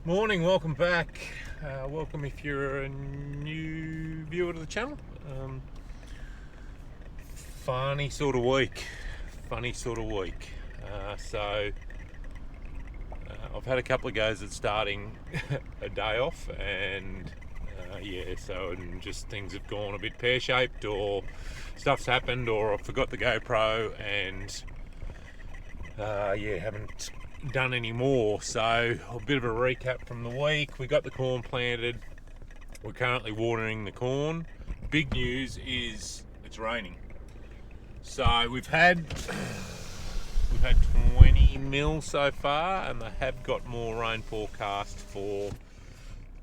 Morning, welcome back. Welcome if you're a new viewer to the channel. Funny sort of week. I've had a couple of goes at starting a day off, and just things have gone a bit pear-shaped, or stuff's happened, or I forgot the GoPro, and haven't done any more. So a bit of a recap from the week. We got the corn planted. We're currently watering the corn. Big news is it's raining. So we've had 20 mil so far, and they have got more rain forecast for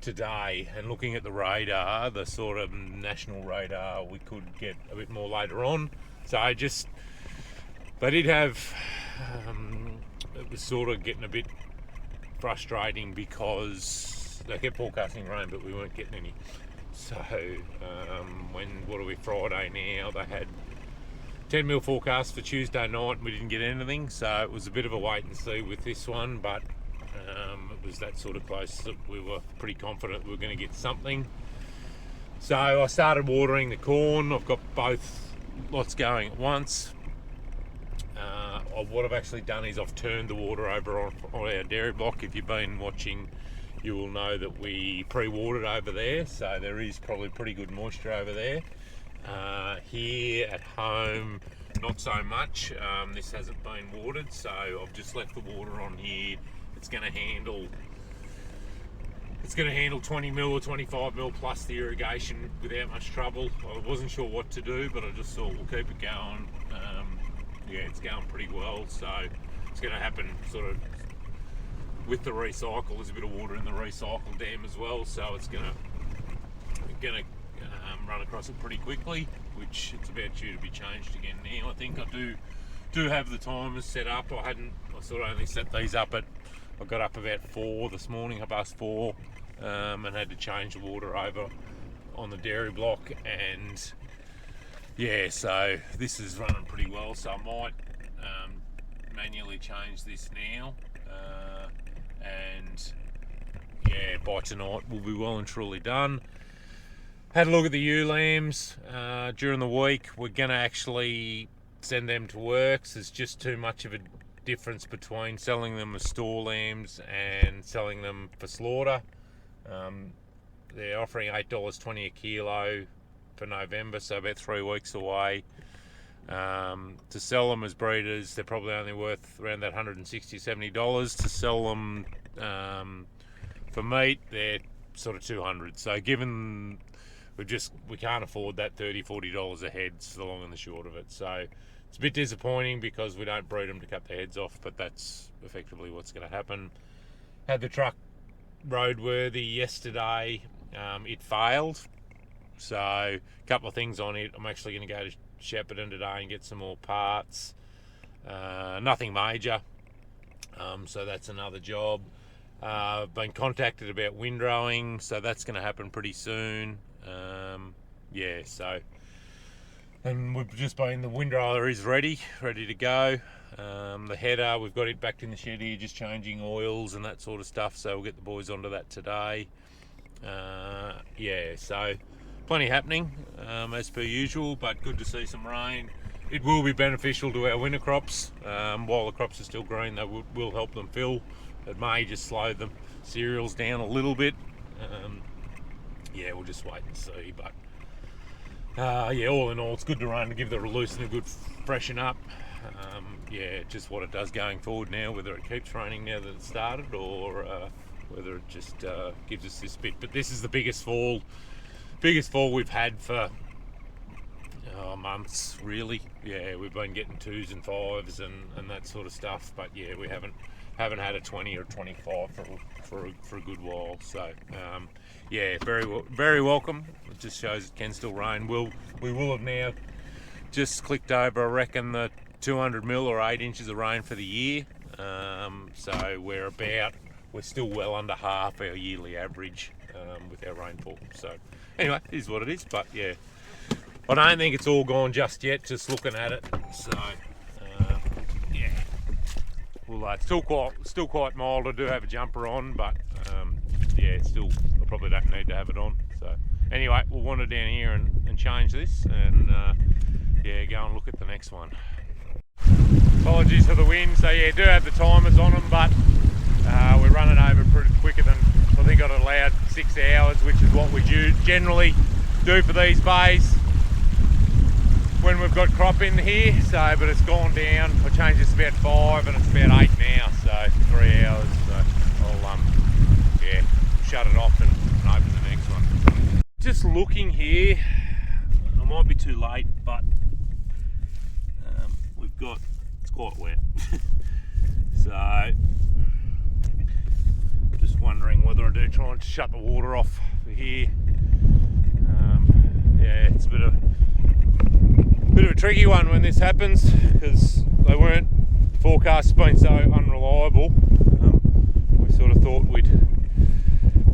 today. And looking at the radar, the sort of national radar, we could get a bit more later on. So they did have it was sort of getting a bit frustrating because they kept forecasting rain, but we weren't getting any. So what are we, Friday now? They had 10 mil forecast for Tuesday night, and we didn't get anything. So it was a bit of a wait and see with this one, but it was that sort of close that we were pretty confident we were going to get something. So I started watering the corn. I've got both lots going at once. What I've actually done is I've turned the water over on our dairy block. If you've been watching, you will know that we pre-watered over there, so there is probably pretty good moisture over there. Here at home, not so much. This hasn't been watered, so I've just left the water on here. It's going to handle 20 mil or 25 mil plus the irrigation without much trouble. I wasn't sure what to do, but I just thought we'll keep it going. It's going pretty well, so it's going to happen sort of with the recycle. There's a bit of water in the recycle dam as well, so it's going to run across it pretty quickly, which it's about due to be changed again now. I think I do have the timers set up. I sort of only set these up I got up about 4 this morning, 4:30, and had to change the water over on the dairy block. And so this is running pretty well, so I might manually change this now, and by tonight we'll be well and truly done. Had a look at the ewe lambs during the week. We're going to actually send them to works. There's just too much of a difference between selling them as store lambs and selling them for slaughter. They're offering $8.20 a kilo for November, so about 3 weeks away. To sell them as breeders, they're probably only worth around that $160, $70. To sell them for meat, they're sort of $200. So given we can't afford that $30, $40 a head, is the long and the short of it. So it's a bit disappointing because we don't breed them to cut their heads off, but that's effectively what's going to happen. Had the truck roadworthy yesterday. It failed. So a couple of things on it. I'm actually going to go to Shepparton today and get some more parts. Nothing major. So that's another job. I've been contacted about windrowing, so that's going to happen pretty soon. And we've just been, the windrower is ready to go. The header, we've got it back in the shed here, just changing oils and that sort of stuff, so we'll get the boys onto that today. So plenty happening as per usual, but good to see some rain. It will be beneficial to our winter crops. While the crops are still green, they will help them fill. It may just slow the cereals down a little bit. We'll just wait and see. But all in all, it's good to rain to give the release and a good freshen up. Just what it does going forward now, whether it keeps raining now that it started, or whether it just gives us this bit. But this is the biggest fall we've had for months, really. We've been getting 2s and 5s and that sort of stuff, but we haven't had a 20 or 25 for a good while. So very welcome. It just shows it can still rain. We will have now just clicked over, I reckon, the 200 mil or 8 inches of rain for the year. So we're still well under half our yearly average with our rainfall. So anyway, it is what it is. But I don't think it's all gone just yet, just looking at it. So we'll still quite mild. I do have a jumper on, but yeah, still I probably don't need to have it on. So anyway, we'll wander down here and change this, and yeah, go and look at the next one. Apologies for the wind. So yeah, do have the timers on them, but we're running over pretty quicker than I think I'd allowed 6 hours, which is what we generally do for these bays when we've got crop in here. So, but it's gone down. I changed this about 5 and it's about 8 now, so 3 hours. So I'll yeah, shut it off and open the next one. Just looking here, I might be too late, but we've got, it's quite wet. So just wondering whether I do try and shut the water off for here. Yeah, it's a bit of a tricky one when this happens, because they weren't, the forecast's been so unreliable. We sort of thought we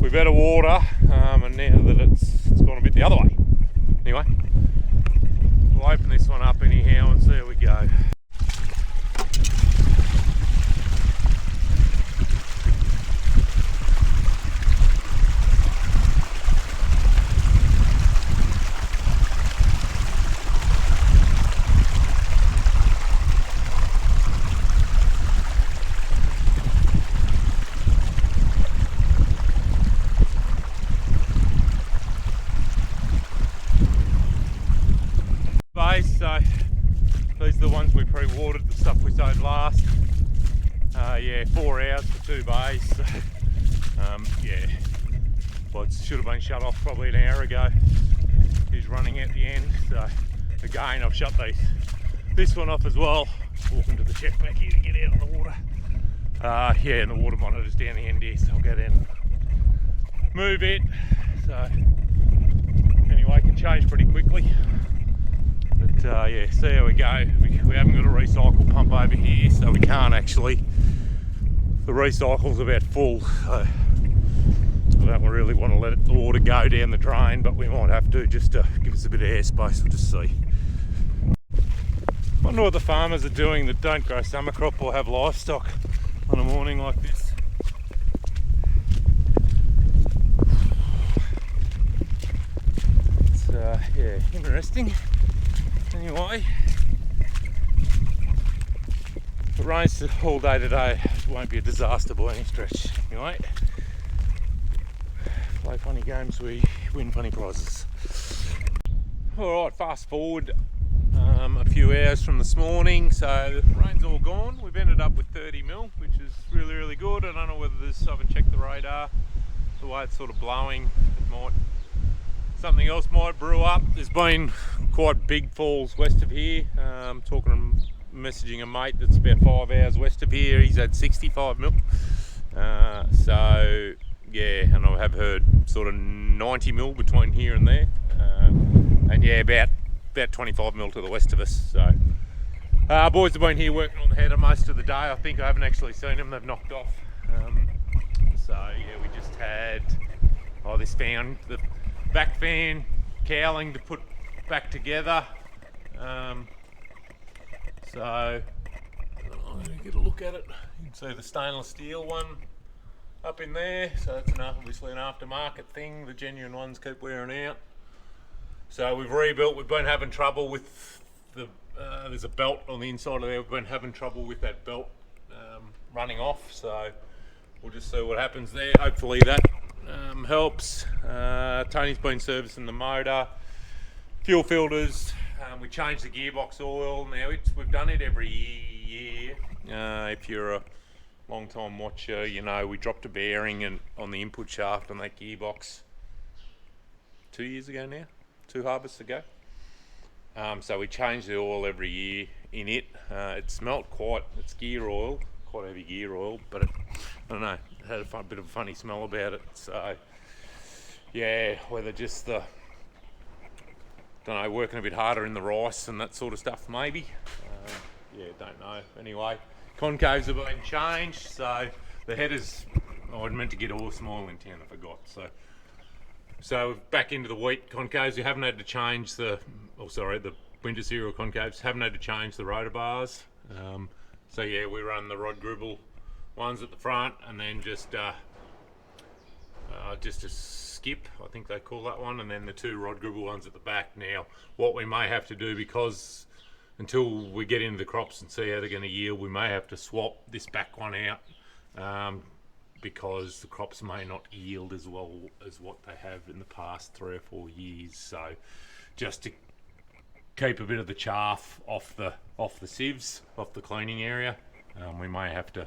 better water, and now that it's gone a bit the other way. Anyway, we'll open this one up anyhow and see how we go. So these are the ones we pre-watered, the stuff we sowed last. Yeah, 4 hours for 2 bays. So, yeah, well, it should have been shut off probably an hour ago. He's running at the end. So again, I've shut this one off as well. Walking to the check back here to get out of the water. Yeah, and the water monitor's down the end here, so I'll go down and move it. So anyway, it can change pretty quickly. But yeah, see how we go. We haven't got a recycle pump over here, so we can't actually. The recycle's about full, so I don't really want to let the water go down the drain, but we might have to just to give us a bit of airspace. We'll just see. Wonder what the farmers are doing that don't grow summer crop or have livestock on a morning like this. It's yeah, interesting. Anyway, if it rains all day today, it won't be a disaster by any stretch. Anyway, play funny games, we win funny prizes. Alright, fast forward a few hours from this morning, so the rain's all gone. We've ended up with 30 mil, which is really, really good. I don't know whether this, I haven't checked the radar, the way it's sort of blowing, it might, something else might brew up. There's been quite big falls west of here. Messaging a mate that's about 5 hours west of here. He's had 65 mil. So yeah, and I have heard sort of 90 mil between here and there. And yeah, about 25 mil to the west of us. So boys have been here working on the header most of the day. I think I haven't actually seen them. They've knocked off. So yeah, we just had this fan, the back fan cowling to put back together. So I'm going to get a look at it. You can see the stainless steel one up in there. So that's obviously an aftermarket thing. The genuine ones keep wearing out. So we've rebuilt. We've been having trouble with the there's a belt on the inside of there. We've been having trouble with that belt running off. So we'll just see what happens there. Hopefully that helps. Tony's been servicing the motor, fuel filters. We changed the gearbox oil. Now we've done it every year. If you're a long time watcher, you know we dropped a bearing and on the input shaft on that gearbox 2 years ago now, 2 harvests ago. So we change the oil every year in it. It smelt it's gear oil, quite heavy gear oil, but I don't know, it had a bit of a funny smell about it. So yeah, whether just the, don't know, working a bit harder in the rice and that sort of stuff maybe. Yeah, don't know. Anyway, concaves have been changed, so the headers, I meant to get some oil in town, I forgot. So back into the wheat concaves, we haven't had to change the winter cereal concaves, haven't had to change the rotor bars. So yeah, we run the rod gribble ones at the front, and then just a skip, I think they call that one, and then the 2 rod gribble ones at the back. Now, what we may have to do, because until we get into the crops and see how they're going to yield, we may have to swap this back one out, because the crops may not yield as well as what they have in the past 3 or 4 years. So just to keep a bit of the chaff off the sieves, off the cleaning area, we may have to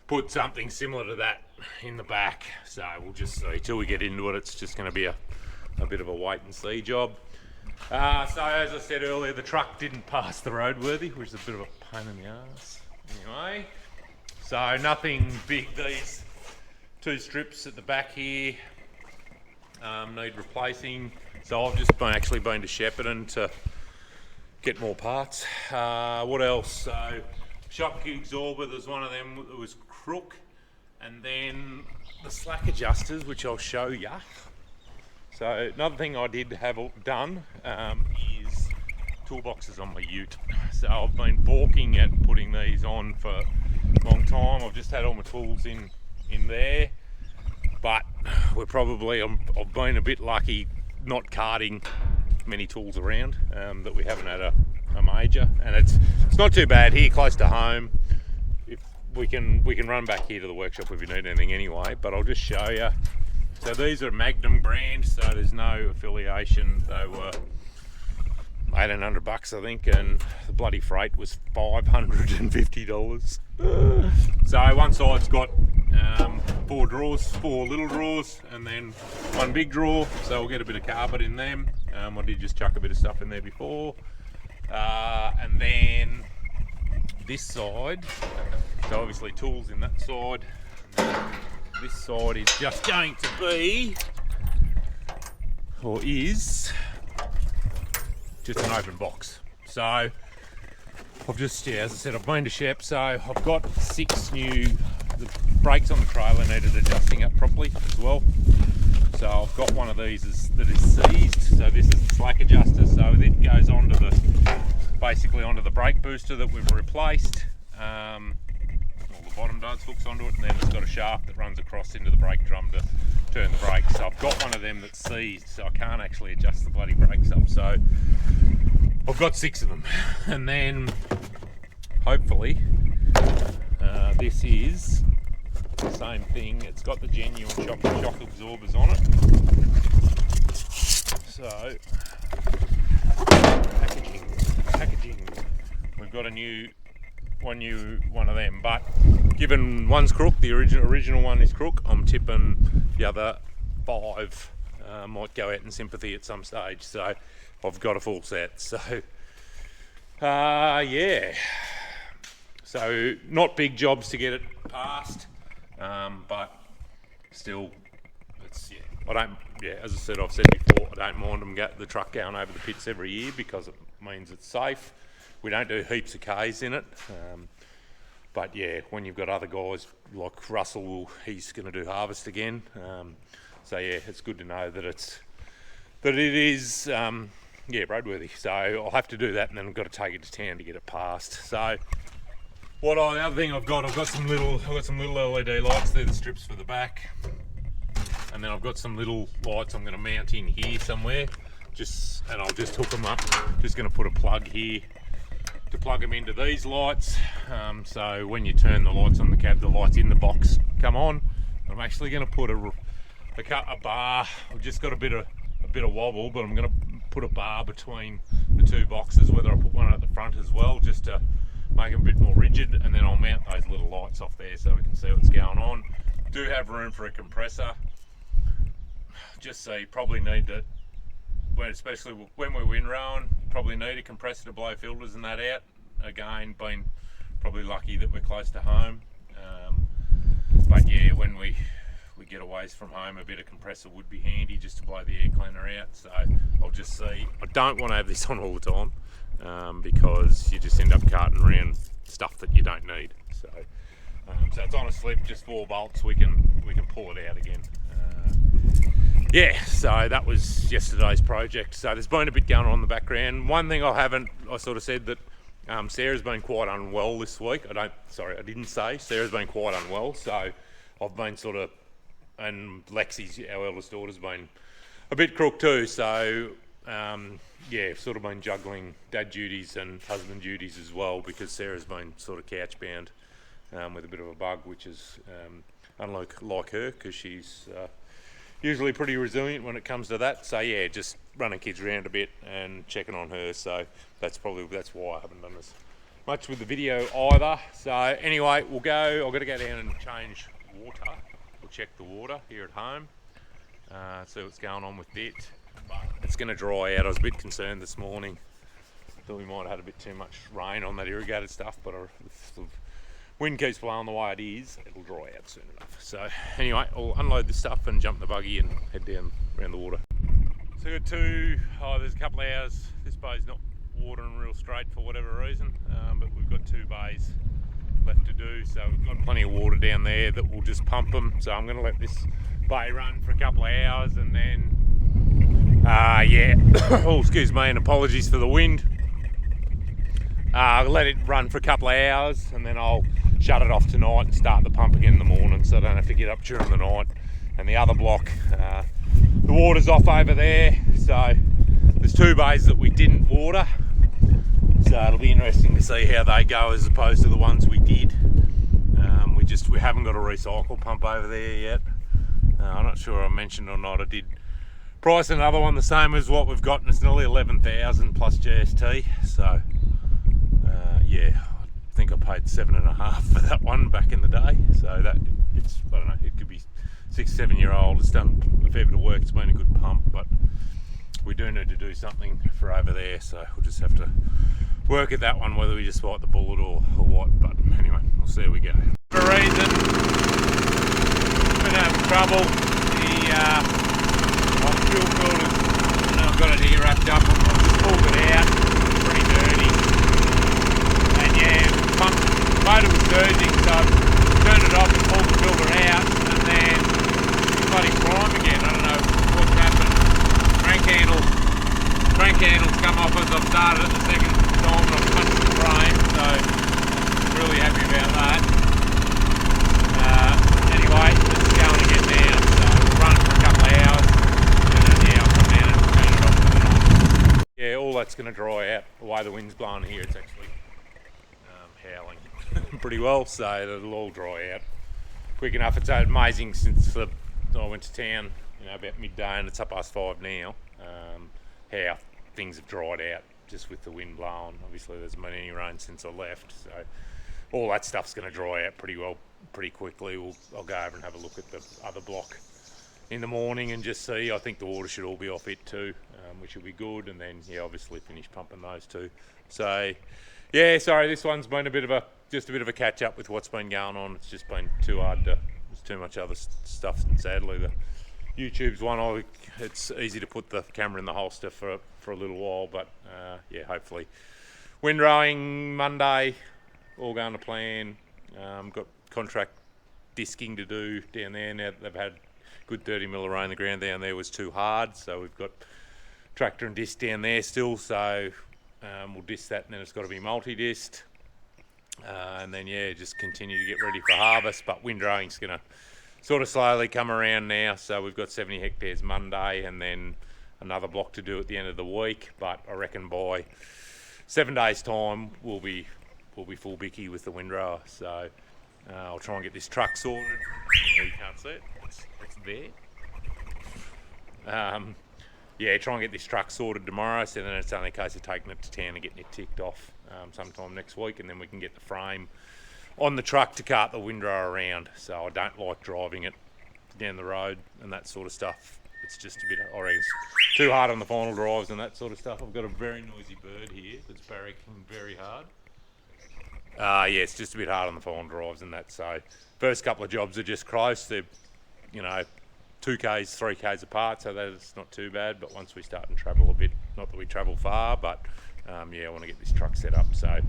put something similar to that in the back. So we'll just see. Till we get into it, it's just going to be a bit of a wait and see job. So as I said earlier, the truck didn't pass the roadworthy, which is a bit of a pain in the ass. Anyway, so nothing big. These 2 strips at the back here need replacing. So I've just been to Shepparton to get more parts. What else? So Shopkey absorber, there's one of them that was crook, and then the slack adjusters, which I'll show you. So another thing I did have done is toolboxes on my ute. So I've been balking at putting these on for a long time. I've just had all my tools in there, but I've been a bit lucky not carting many tools around, that we haven't had a major, and it's not too bad here close to home. If we can run back here to the workshop if you need anything anyway, but I'll just show you. So these are Magnum brand, so there's no affiliation. They were $1,800 I think, and the bloody freight was $550. So one side's got 4 drawers, 4 little drawers, and then 1 big drawer, so we'll get a bit of carpet in them. I did just chuck a bit of stuff in there before. And then this side, so obviously tools in that side. This side is just going to be, or is, just an open box. So I've just, as I said, I've been to Shep, so I've got 6 new, the brakes on the trailer needed adjusting up properly as well. So I've got one of these that is seized, so this is the slack adjuster, so it goes onto basically onto the brake booster that we've replaced. Well, the bottom does, hooks onto it, and then it's got a shaft that runs across into the brake drum to turn the brakes. So I've got one of them that's seized, so I can't actually adjust the bloody brakes up. So I've got 6 of them, and then hopefully this is the same thing. It's got the genuine shock absorbers on it. So packaging. We've got one of them, but given one's crook, the original one is crook, I'm tipping the other 5 might go out in sympathy at some stage. So I've got a full set. So yeah. So not big jobs to get it passed. But still, it's, as I said, I've said before, I don't mind them the truck going over the pits every year because it means it's safe. We don't do heaps of Ks in it, but yeah, when you've got other guys like Russell, he's going to do harvest again. So yeah, it's good to know that it is roadworthy. So I'll have to do that, and then I've got to take it to town to get it passed. So the other thing I've got some little LED lights. They're the strips for the back, and then I've got some little lights I'm going to mount in here somewhere. And I'll just hook them up. Just going to put a plug here to plug them into these lights. So when you turn the lights on the cab, the lights in the box come on. I'm actually going to put a bar. I've just got a bit of wobble, but I'm going to put a bar between the 2 boxes. Whether I put one at the front as well, just to make them a bit more rigid, and then I'll mount those little lights off there so we can see what's going on. Do have room for a compressor. Just so you probably need to, especially when we're windrowing, probably need a compressor to blow filters and that out. Again, being probably lucky that we're close to home. But yeah, when we get away from home, a bit of compressor would be handy just to blow the air cleaner out. So I'll just see. I don't want to have this on all the time, because you just end up carting around stuff that you don't need. So it's on a slip, just 4 bolts. We can pull it out again. Yeah, so that was yesterday's project. So there's been a bit going on in the background. One thing I sort of said that Sarah's been quite unwell this week. I didn't say. Sarah's been quite unwell, so I've been sort of, and Lexi's, our eldest daughter's been a bit crook too, so yeah, sort of been juggling dad duties and husband duties as well, because Sarah's been sort of couch bound with a bit of a bug, which is unlike her, because she's usually pretty resilient when it comes to that. So yeah, just running kids around a bit and checking on her. So that's why I haven't done as much with the video either. So anyway, I've got to go down and change water. We'll check the water here at home. See what's going on with it. But it's going to dry out. I was a bit concerned this morning. Thought we might have had a bit too much rain on that irrigated stuff, but if the wind keeps blowing the way it is, it'll dry out soon enough. So anyway, I'll unload this stuff and jump in the buggy and head down around the water. So we've got there's a couple of hours. This bay's not watering real straight for whatever reason, but we've got 2 bays left to do. So we've got plenty of water down there that will just pump them. So I'm going to let this bay run for a couple of hours, and then yeah, oh excuse me, and apologies for the wind. I'll let it run for a couple of hours, and then I'll shut it off tonight and start the pump again in the morning, so I don't have to get up during the night. And the other block, the water's off over there, so there's 2 bays that we didn't water, so it'll be interesting to see how they go as opposed to the ones we did. We haven't got a recycle pump over there yet. I'm not sure I mentioned or not. I did price another one the same as what we've got, and it's nearly 11,000 plus GST. So yeah, I think I paid 7.5 for that one back in the day. So I don't know, it could be 6-7 year old. It's done a fair bit of work. It's been a good pump, but we do need to do something for over there. So we'll just have to work at that one, whether we just bite the bullet or what. But anyway, we'll see how we go. For a reason, been having trouble. The fuel filters, I've got it here wrapped up. I've just pulled it out. It's pretty dirty. And yeah, the motor was surging, so I turned it off and pulled the filter out, and then bloody prime again. I don't know what's happened. Crank handles come off as I've started it the second time, and I've punched the frame, so really happy about that. Anyway, it's going again now, so we'll run it for a couple of hours, and then yeah, I'll come down and turn it off for the night. Yeah, all that's going to dry out. The way the wind's blowing here, it's actually howling pretty well, so it'll all dry out quick enough. It's amazing since I went to town, about midday, and it's 5:30 now, how things have dried out just with the wind blowing. Obviously there's been any rain since I left, so all that stuff's going to dry out pretty quickly. I'll go over and have a look at the other block in the morning and just see. I think the water should all be off it too, which will be good, and then yeah, obviously finish pumping those 2. So yeah, sorry, this one's been just a bit of a catch up with what's been going on. It's just been too hard there's too much other stuff, and sadly the YouTube's one. It's easy to put the camera in the holster for a little while, but yeah, hopefully windrowing Monday, all going to plan. Got contract disking to do down there now that they've had good 30 mil of rain. The ground down there was too hard, so we've got tractor and disc down there still, so we'll disc that, and then it's got to be multi-disced, and then yeah, just continue to get ready for harvest. But windrowing's going to sort of slowly come around now, so we've got 70 hectares Monday, and then another block to do at the end of the week. But I reckon by 7 days time we'll be full bicky with the windrower. So I'll try and get this truck sorted. Oh, you can't see it, it's there. Yeah, try and get this truck sorted tomorrow, so then it's only a case of taking it to town and getting it ticked off sometime next week, and then we can get the frame on the truck to cart the windrower around. So I don't like driving it down the road and that sort of stuff. It's just a bit, I reckon it's too hard on the final drives and that sort of stuff. I've got a very noisy bird here that's barracking very hard. Yeah, it's just a bit hard on the final drives and that. So first couple of jobs are just close. They're, 2Ks, 3Ks apart, so that's not too bad. But once we start and travel a bit, not that we travel far, but yeah, I want to get this truck set up. So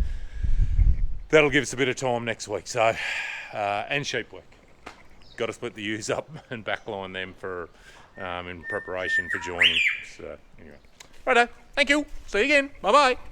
that'll give us a bit of time next week. So, and sheep work. Got to split the ewes up and backline them for in preparation for joining. So anyway, righto. Thank you. See you again. Bye bye.